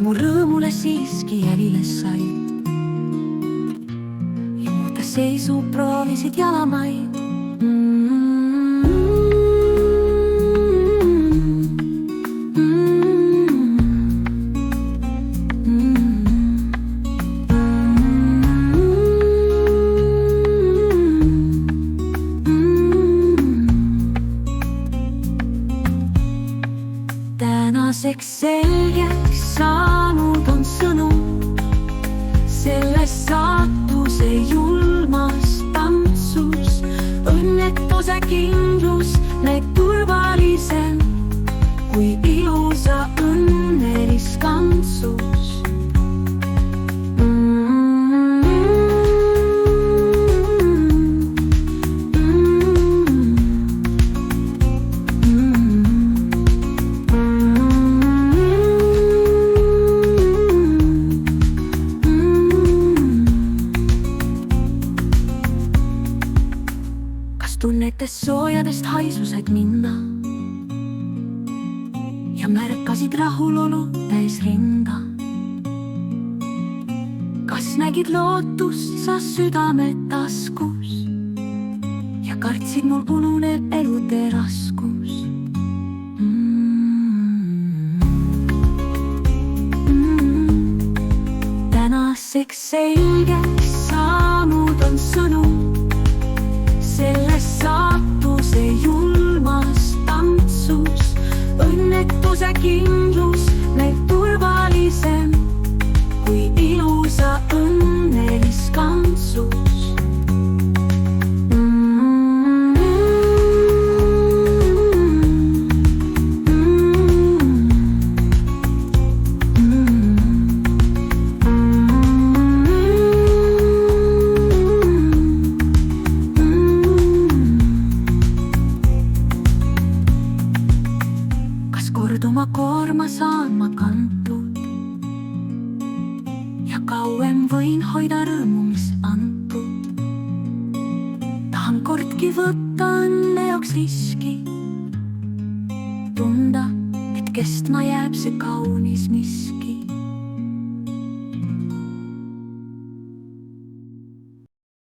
mu rõõmule siiski jälile sai. Ja muuta seisu proovisid jalamaid. Tänaseks selgeks saanud on sõnum selles saatuse julmas tantsus. Õnnetuse kindlus näib turvalisem kui ilusa õnne riskantsus. Tunnetes soojadest haisused minna ja märkasid rahulolu täis rinda. Kas nägid lootust sa südame taskus ja kartsid mul ununeb elutee raskus? Tänaseks selgeks saanud on sõnum selles saatuse julmas tantsus. Õnnetuse kindlus näib turvalisem kui ilusa õnne riskantsus. Korduma koorma saan ma kantud ja kauem võin hoida rõõmu, mis antud. Tahan kordki võtta õnne jaoks riski, tunda, et kestma jääb see kaunis miski.